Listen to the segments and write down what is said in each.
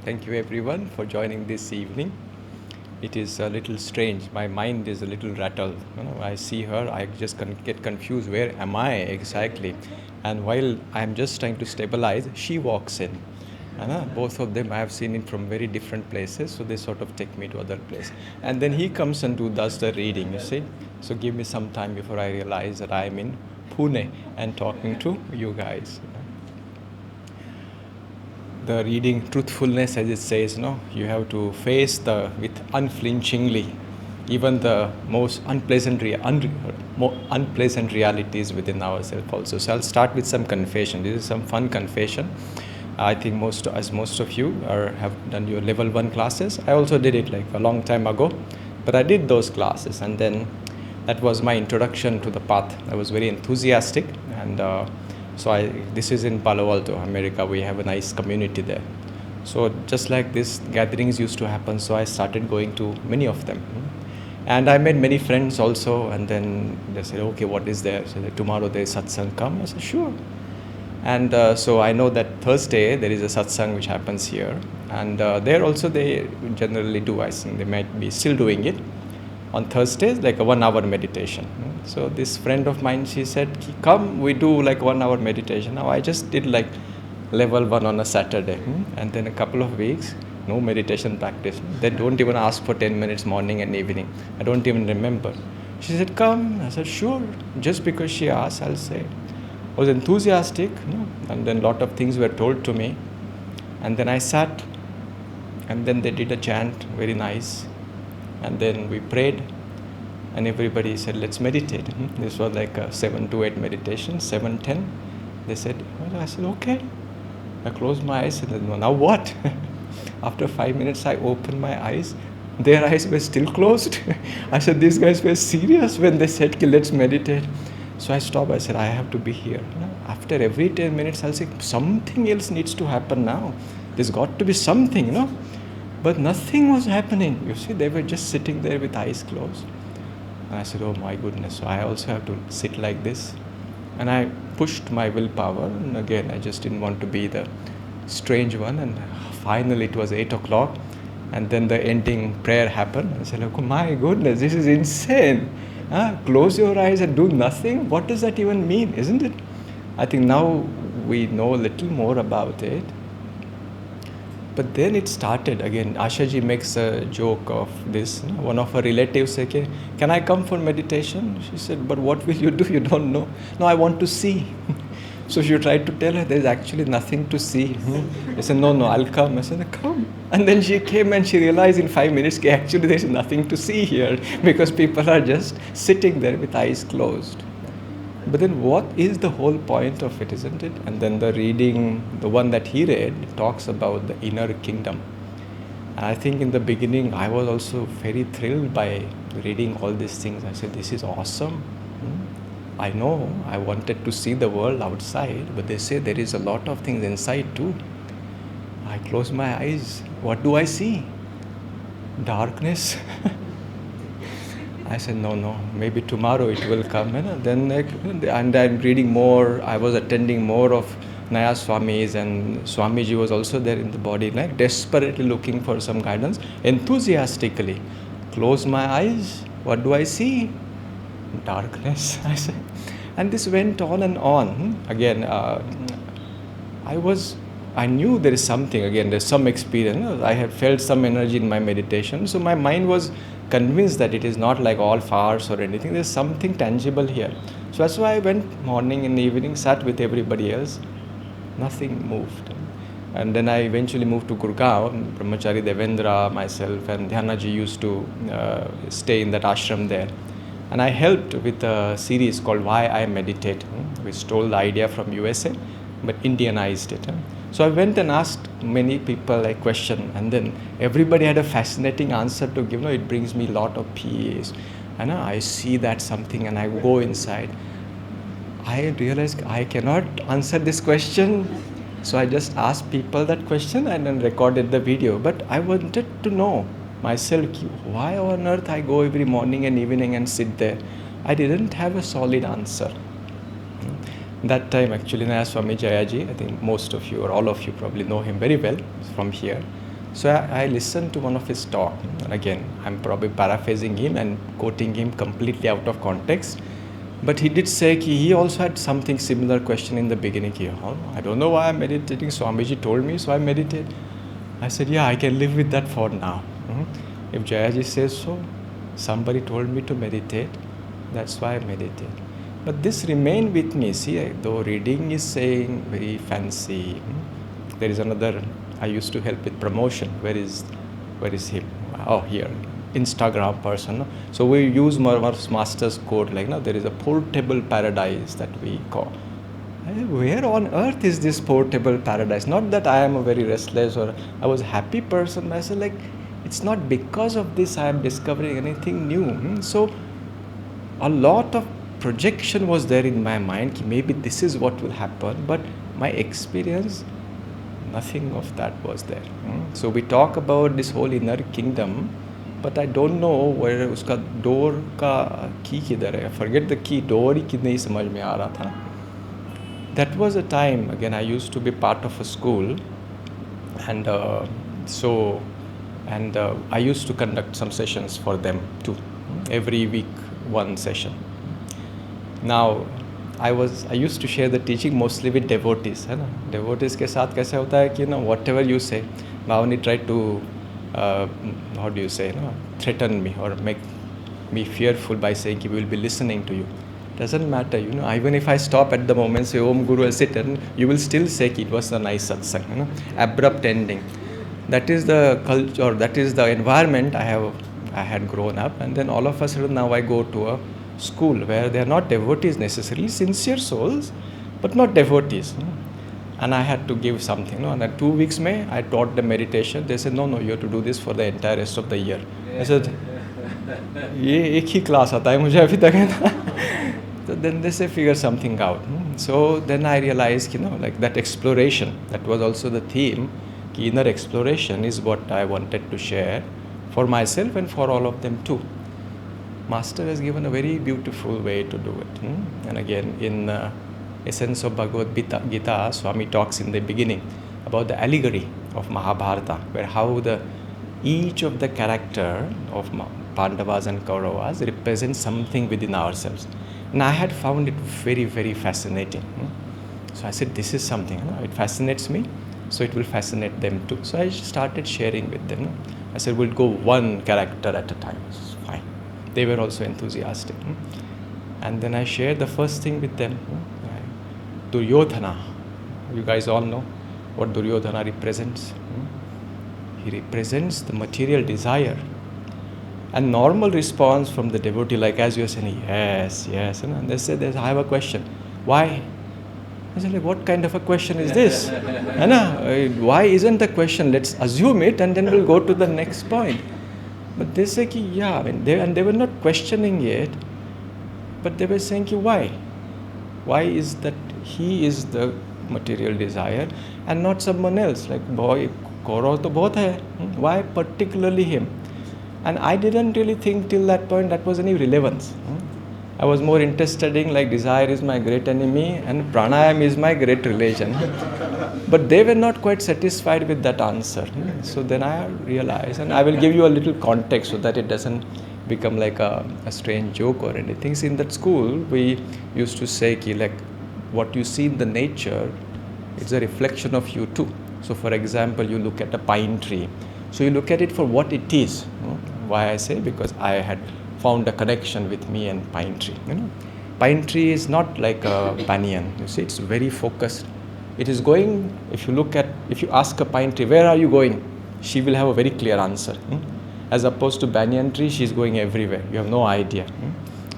Thank you everyone for joining this evening. It is a little strange. My mind is a little rattled. I see her, I just get confused. Where am I exactly? And while I'm just trying to stabilize, she walks in. Both of them I have seen it from very different places, so they sort of take me to other place. And then he comes and does the reading, you see. So give me some time before I realize that I'm in Pune and talking to you guys. The reading truthfulness, as it says, you have to face with unflinchingly even the most unpleasant realities within ourselves also. So I'll start with some confession. This is some fun confession. I think most of you have done your level 1 classes. I also did it like a long time ago, but I did those classes, and then that was my introduction to the path. I was very enthusiastic, and this is in Palo Alto, America. We have a nice community there. So just like this, gatherings used to happen, so I started going to many of them. And I made many friends also, and then they said, okay, what is there? So tomorrow there is satsang, come. I said, sure. And so I know that Thursday there is a satsang which happens here. And there also they generally do, I think they might be still doing it. On Thursdays, like a 1 hour meditation. So this friend of mine, she said, come, we do like 1 hour meditation. Now I just did like level 1 on a Saturday. And then a couple of weeks, no meditation practice. They don't even ask for 10 minutes morning and evening. I don't even remember. She said, come. I said, sure. Just because she asked, I'll say. I was enthusiastic, and then a lot of things were told to me. And then I sat, and then they did a chant, very nice. And then we prayed, and everybody said, let's meditate. This was like a 7 to 8 meditation, 7, 10. They said, well, I said, okay. I closed my eyes and said, now what? After 5 minutes, I opened my eyes. Their eyes were still closed. I said, these guys were serious when they said, let's meditate. So I stopped. I said, I have to be here. After every 10 minutes, I'll say, something else needs to happen now. There's got to be something, But nothing was happening. You see, they were just sitting there with eyes closed. And I said, oh my goodness, so I also have to sit like this. And I pushed my willpower, and again, I just didn't want to be the strange one. And finally, it was 8 o'clock, and then the ending prayer happened. I said, oh my goodness, this is insane. Close your eyes and do nothing? What does that even mean, isn't it? I think now we know a little more about it. But then it started again. Ashaji makes a joke of this. One of her relatives said, can I come for meditation? She said, but what will you do? You don't know. No, I want to see. So she tried to tell her there's actually nothing to see. I said, no, I'll come. I said, come. And then she came and she realized in 5 minutes, actually there's nothing to see here because people are just sitting there with eyes closed. But then what is the whole point of it, isn't it? And then the reading, the one that he read, talks about the inner kingdom. And I think in the beginning, I was also very thrilled by reading all these things. I said, this is awesome. I know, I wanted to see the world outside, but they say there is a lot of things inside too. I close my eyes. What do I see? Darkness. I said, no, maybe tomorrow it will come. And I'm reading more. I was attending more of Naya Swamis, and Swamiji was also there in the body, like desperately looking for some guidance, enthusiastically. Close my eyes. What do I see? Darkness. I said. And this went on and on. Again, I knew there is something, again, there's some experience. I had felt some energy in my meditation. So my mind was convinced that it is not like all farce or anything. There's something tangible here. So that's why I went morning and evening, sat with everybody else. Nothing moved. And then I eventually moved to Gurgaon. Brahmachari Devendra, myself, and Dhyanaji used to stay in that ashram there. And I helped with a series called Why I Meditate, which stole the idea from USA, but Indianized it. So I went and asked many people a question, and then everybody had a fascinating answer to give. It brings me a lot of peace. And I see that something, and I go inside. I realized I cannot answer this question. So I just asked people that question and then recorded the video. But I wanted to know myself, why on earth I go every morning and evening and sit there? I didn't have a solid answer. That time, actually, Naya Swami Jayaji, I think most of you or all of you probably know him very well from here. So I listened to one of his talk. And again, I'm probably paraphrasing him and quoting him completely out of context. But he did say he also had something similar question in the beginning. I don't know why I'm meditating. Swamiji told me, so I meditate. I said, yeah, I can live with that for now. If Jayaji says so, somebody told me to meditate, that's why I meditate. But this remained with me. See, though reading is saying very fancy. There is another, I used to help with promotion. Where is him? Oh, here. Instagram person. No? So we use more master's code, like, no, there is a portable paradise that we call. Where on earth is this portable paradise? Not that I am a very restless or I was a happy person. I said, like, it's not because of this I am discovering anything new. So a lot of projection was there in my mind. Maybe this is what will happen. But my experience, nothing of that was there. So we talk about this whole inner kingdom, but I don't know where uska door ka key kidhar hai. I forget the key. Door hi nahi samajh mein aa raha tha. That was a time, again, I used to be part of a school, and I used to conduct some sessions for them too. Every week, one session. Now, I used to share the teaching mostly with devotees. है ना? Devotees के साथ कैसे होता है कि whatever you say, Bhavani tried to, how do you say, threaten me or make me fearful by saying we will be listening to you. Doesn't matter, even if I stop at the moment, say Om Guru, I'll sit, and you will still say it was a nice satsang, abrupt ending. That is the culture, that is the environment I had grown up, and then all of a sudden now I go to a school where they are not devotees necessarily, sincere souls, but not devotees. And I had to give something. And at 2 weeks I taught them meditation. They said, no, you have to do this for the entire rest of the year. I said, ये एक ही class आता है मुझे अभी तक है ना. So then they say figure something out. So then I realized, like that exploration, that was also the theme. Inner exploration is what I wanted to share for myself and for all of them too. Master has given a very beautiful way to do it. And again, in Essence of Bhagavad Gita, Swami talks in the beginning about the allegory of Mahabharata, where how each of the character of Pandavas and Kauravas represents something within ourselves. And I had found it very, very fascinating. So I said, this is something, it fascinates me, so it will fascinate them too. So I started sharing with them. I said, we'll go one character at a time. It's fine. They were also enthusiastic. And then I shared the first thing with them. Duryodhana. You guys all know what Duryodhana represents. He represents the material desire. And normal response from the devotee, like as you are saying, yes, yes. And they said, I have a question. Why? I said, like, what kind of a question is this? Why isn't the question? Let's assume it and then we'll go to the next point. But they say, yeah, they were not questioning it, but they were saying, why? Why is that he is the material desire and not someone else? Like, boy, Kaurav to bahut hai. Why particularly him? And I didn't really think till that point that was any relevance. I was more interested in like desire is my great enemy and pranayam is my great religion. But they were not quite satisfied with that answer. So then I realized, and I will give you a little context so that it doesn't become like a strange joke or anything. See, in that school, we used to say, like, what you see in the nature, it's a reflection of you too. So for example, you look at a pine tree. So you look at it for what it is. Why I say? Because I had found a connection with me and pine tree. Pine tree is not like a banyan. You see, it's very focused. It is going, if you ask a pine tree, where are you going? She will have a very clear answer. As opposed to banyan tree, she's going everywhere. You have no idea.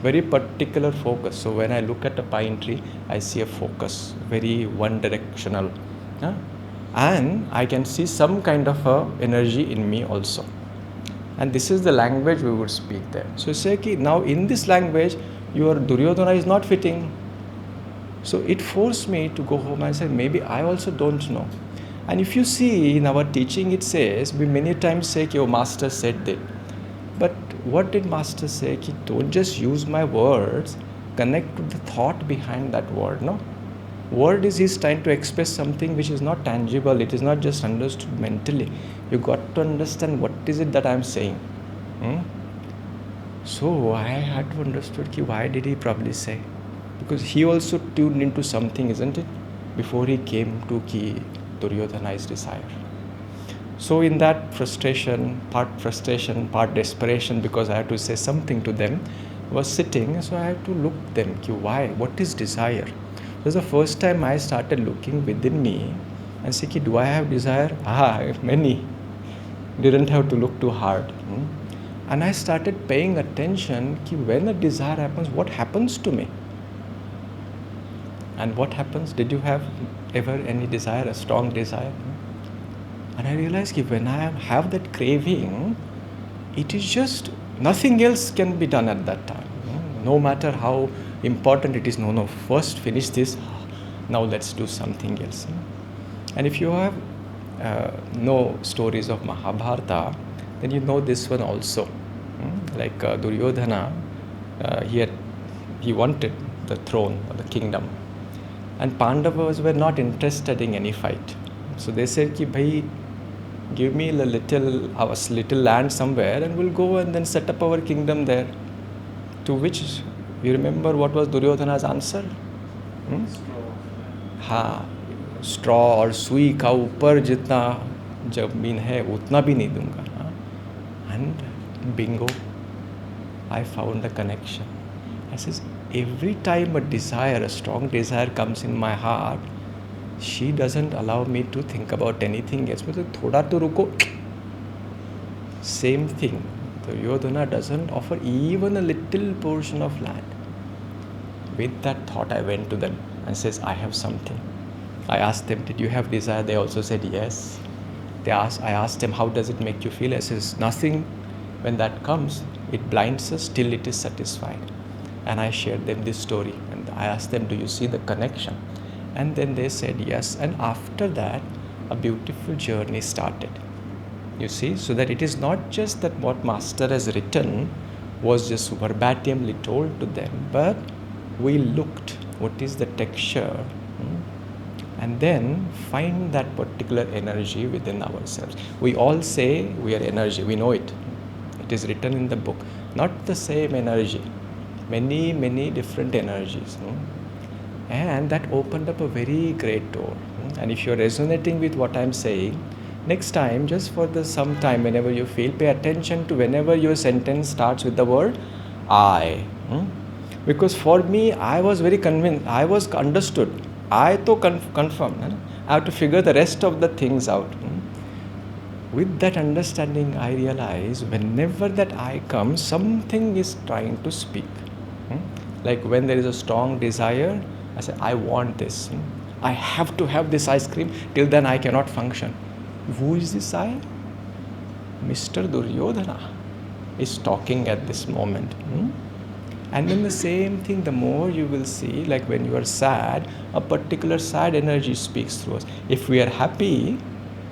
Very particular focus. So when I look at a pine tree, I see a focus, very one directional. And I can see some kind of energy in me also. And this is the language we would speak there. So say, now in this language, your Duryodhana is not fitting. So it forced me to go home and say, maybe I also don't know. And if you see in our teaching, it says, we many times say, your master said that. But what did master say? Don't just use my words, connect to the thought behind that word, no? Word is he's trying to express something which is not tangible. It is not just understood mentally. You got to understand what is it that I'm saying. Hmm? So I had to understand why did he probably say? Because he also tuned into something, isn't it? Before he came to Duryodhana's desire. So in that frustration, part desperation, because I had to say something to them, was sitting. So I had to look them. Why? What is desire? It was the first time I started looking within me and say, do I have desire? Many. Didn't have to look too hard. And I started paying attention when a desire happens, what happens to me? And what happens? Did you have ever any desire, a strong desire? And I realized when I have that craving, it is just nothing else can be done at that time. No matter how important it is, no, first finish this, now let's do something else. And if you have know stories of Mahabharata, then you know this one also. Like Duryodhana, he wanted the throne or the kingdom, and Pandavas were not interested in any fight. So they said, bhai, give me our little land somewhere and we'll go and then set up our kingdom there. To which, you remember what was Duryodhana's answer? Straw और सुई का ऊपर जितना जमीन है उतना भी नहीं दूंगा. And bingo, I found a connection. I says, every time a strong desire comes in my heart, she doesn't allow me to think about anything else. But thoda to ruko. Same thing. The Yodhana doesn't offer even a little portion of land. With that thought, I went to them and says, I have something. I asked them, did you have desire? They also said yes. I asked them, how does it make you feel? I says, nothing. When that comes, it blinds us till it is satisfied. And I shared them this story. And I asked them, do you see the connection? And then they said yes. And after that, a beautiful journey started. You see, so that it is not just that what Master has written was just verbatimly told to them, but we looked, what is the texture? And then find that particular energy within ourselves. We all say we are energy, we know it. It is written in the book. Not the same energy, many, many different energies. And that opened up a very great door. And if you're resonating with what I'm saying, next time, just for some time, whenever you feel, pay attention to whenever your sentence starts with the word I. Because for me, I was very convinced, I was understood. I to confirm. I have to figure the rest of the things out. With that understanding, I realize whenever that I comes, something is trying to speak. Like when there is a strong desire, I say, I want this. I have to have this ice cream, till then I cannot function. Who is this I? Mr. Duryodhana is talking at this moment. And then the same thing, the more you will see, like when you are sad, a particular sad energy speaks through us. If we are happy,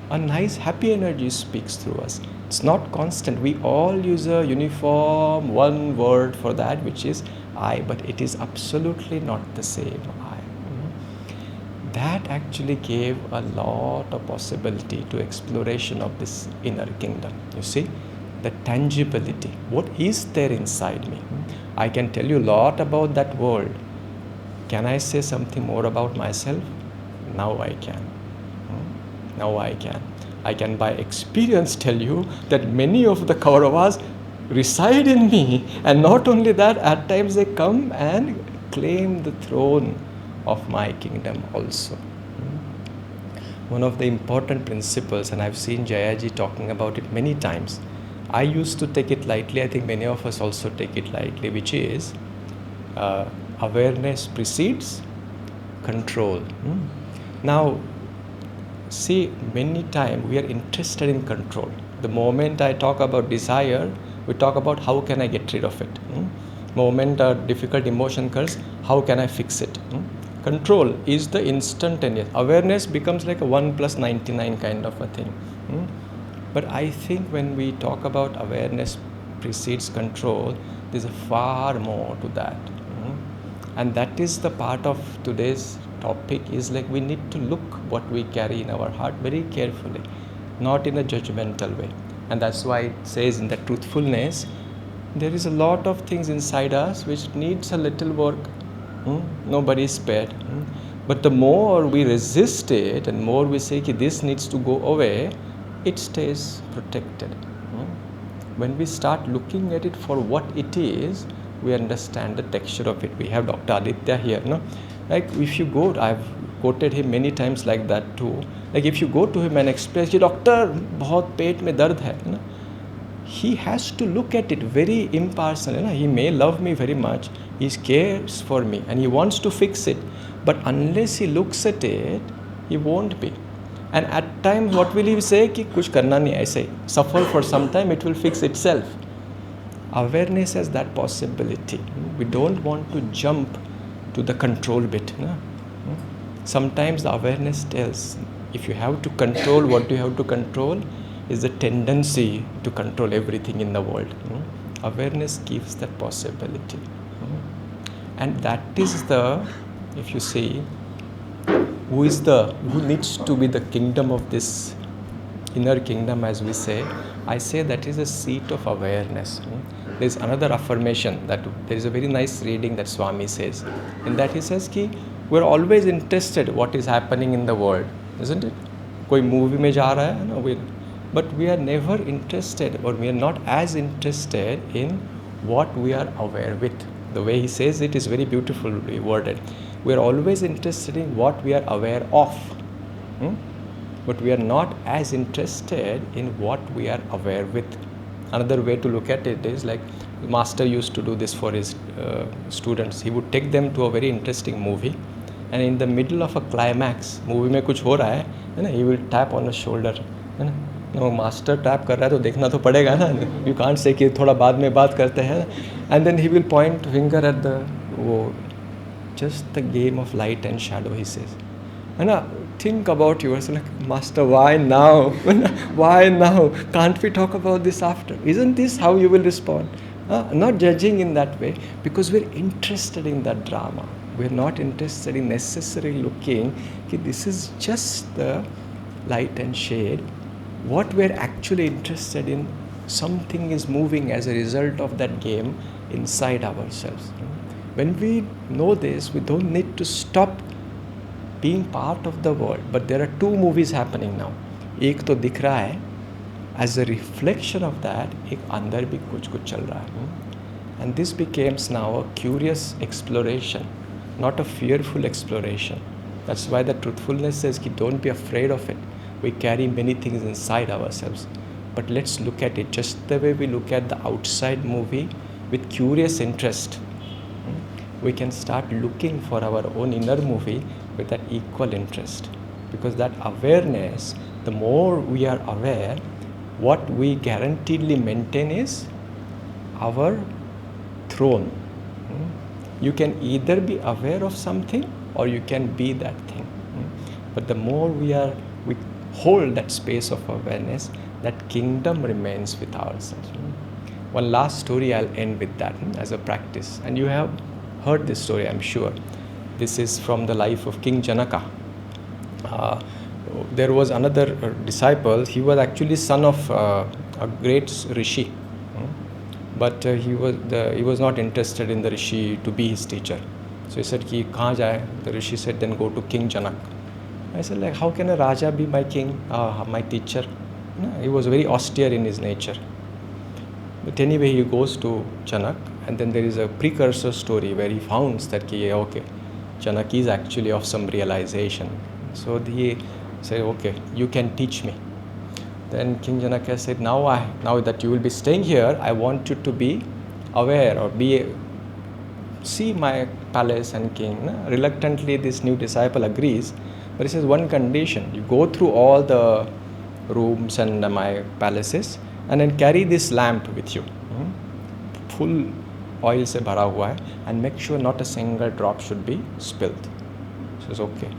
a nice happy energy speaks through us. It's not constant. We all use a uniform one word for that, which is I, but it is absolutely not the same I. That actually gave a lot of possibility to exploration of this inner kingdom. You see, the tangibility. What is there inside me? I can tell you a lot about that world. Can I say something more about myself? Now I can. Now I can. I can by experience tell you that many of the Kauravas reside in me, and not only that, at times they come and claim the throne of my kingdom also. One of the important principles, and I've seen Jayaji talking about it many times, I used to take it lightly, I think many of us also take it lightly, which is awareness precedes control. Now, see, many times we are interested in control. The moment I talk about desire, we talk about how can I get rid of it. Moment a difficult emotion occurs, how can I fix it? Control is the instantaneous. Awareness becomes like a 1 plus 99 kind of a thing. But I think when we talk about awareness precedes control, there's a far more to that. And that is the part of today's topic is like we need to look what we carry in our heart very carefully, not in a judgmental way. And that's why it says in the truthfulness, there is a lot of things inside us which needs a little work. Nobody is spared. But the more we resist it and more we say this needs to go away, it stays protected. When we start looking at it for what it is, we understand the texture of it. We have Dr. Aditya here, no? Like if you go, I've quoted him many times like that too. Like if you go to him and express, doctor, बहुत पेट में दर्द है, ना? He has to look at it very impartially. Na? He may love me very much, he cares for me and he wants to fix it. But unless he looks at it, he won't be. And at times, what will he say? कि कुछ करना नहीं ऐसे. Suffer for some time, it will fix itself. Awareness has that possibility. We don't want to jump to the control bit. No? Sometimes the awareness tells, if you have to control, what you have to control is the tendency to control everything in the world. Awareness gives that possibility. And that is the, if you see, who needs to be the kingdom of this inner kingdom, as we say, I say that is a seat of awareness. There is another affirmation that there is a very nice reading that Swami says. In that he says कि we are always interested what is happening in the world, isn't it? कोई movie में जा रहा है ना, but we are never interested, or we are not as interested in what we are aware with. The way he says it is very beautifully worded. We are always interested in what we are aware of. But we are not as interested in what we are aware with. Another way to look at it is like the master used to do this for his students. He would take them to a very interesting movie, and in the middle of a climax, movie में कुछ हो रहा है ना, he will tap on the shoulder, है ना. No, master tap कर रहा है तो देखना तो पड़ेगा ना. You can't say कि थोड़ा बाद में बात करते हैं. And then he will point finger at the just the game of light and shadow, he says. And think about yourself, like, Master, why now? Why now? Can't we talk about this after? Isn't this how you will respond? Not judging in that way, because we're interested in that drama. We're not interested in necessarily looking, okay, this is just the light and shade. What we're actually interested in, something is moving as a result of that game inside ourselves. When we know this, we don't need to stop being part of the world. But there are two movies happening now. एक तो दिख रहा है, as a reflection of that, एक अंदर भी कुछ चल रहा है. And this becomes now a curious exploration, not a fearful exploration. That's why the truthfulness says, don't be afraid of it. We carry many things inside ourselves. But let's look at it just the way we look at the outside movie with curious interest. We can start looking for our own inner movie with that equal interest. Because that awareness, the more we are aware, what we guaranteedly maintain is our throne. You can either be aware of something or you can be that thing. But the more we hold that space of awareness, that kingdom remains with ourselves. One last story, I'll end with that as a practice. And you have heard this story, I'm sure. This is from the life of King Janaka. There was another disciple. He was actually son of a great rishi, but he was not interested in the rishi to be his teacher. So he said, "Ki kahan jaye?" The rishi said, "Then go to King Janak." I said, like, how can a Raja be my king, my teacher? No, he was very austere in his nature. But anyway, he goes to Janak, and then there is a precursor story where he founds that, okay, Janak is actually of some realization. So he said, okay, you can teach me. Then King Janaka said, now that you will be staying here, I want you to be aware or see my palace and king. Reluctantly, this new disciple agrees, but he says, one condition, you go through all the rooms and my palaces and then carry this lamp with you, full oil se bhara hua hai, and make sure not a single drop should be spilled. He says, okay.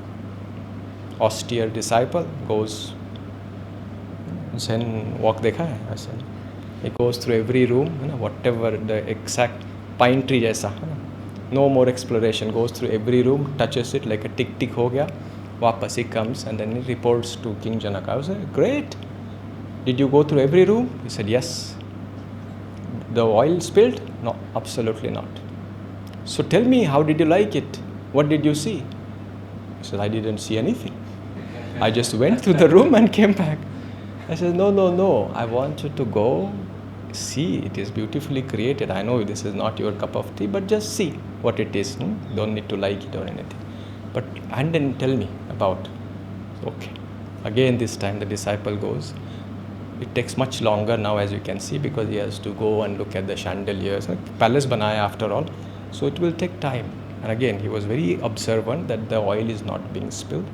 Austere disciple goes, Zen walk dekha hai, I said. He goes through every room, whatever the exact pine tree jaisa, No more exploration. Goes through every room, touches it like a tick tick ho gaya. Wapas he comes and then he reports to King Janaka. I was like, great. Did you go through every room? He said, yes. The oil spilled? No, absolutely not. So tell me, how did you like it? What did you see? He said, I didn't see anything. I just went to the room and came back. I said, no. I want you to go see. It is beautifully created. I know this is not your cup of tea, but just see what it is. Don't need to like it or anything. But and then tell me about. Okay. Again, this time the disciple goes. It takes much longer now, as you can see, because he has to go and look at the chandeliers. Palace banaya after all. So it will take time. And again, he was very observant that the oil is not being spilled,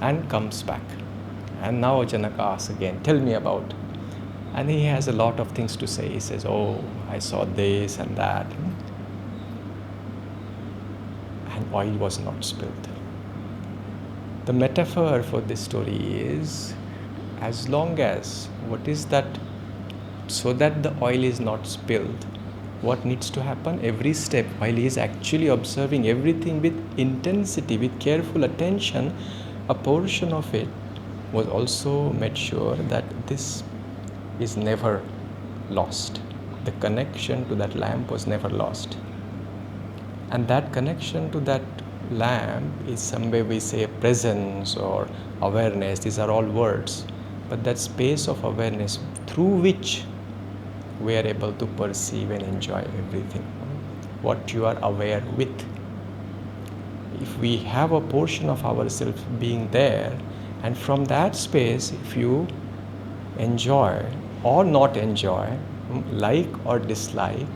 and comes back. And now Janaka asks again, tell me about. And he has a lot of things to say. He says, oh, I saw this and that. And oil was not spilled. The metaphor for this story is, as long as, what is that, so that the oil is not spilled, what needs to happen? Every step, while he is actually observing everything with intensity, with careful attention, a portion of it was also made sure that this is never lost. The connection to that lamp was never lost. And that connection to that lamp is some way we say presence or awareness. These are all words. But that space of awareness through which we are able to perceive and enjoy everything. What you are aware with. If we have a portion of ourselves being there, and from that space, if you enjoy or not enjoy, like or dislike,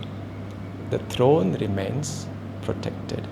the throne remains protected.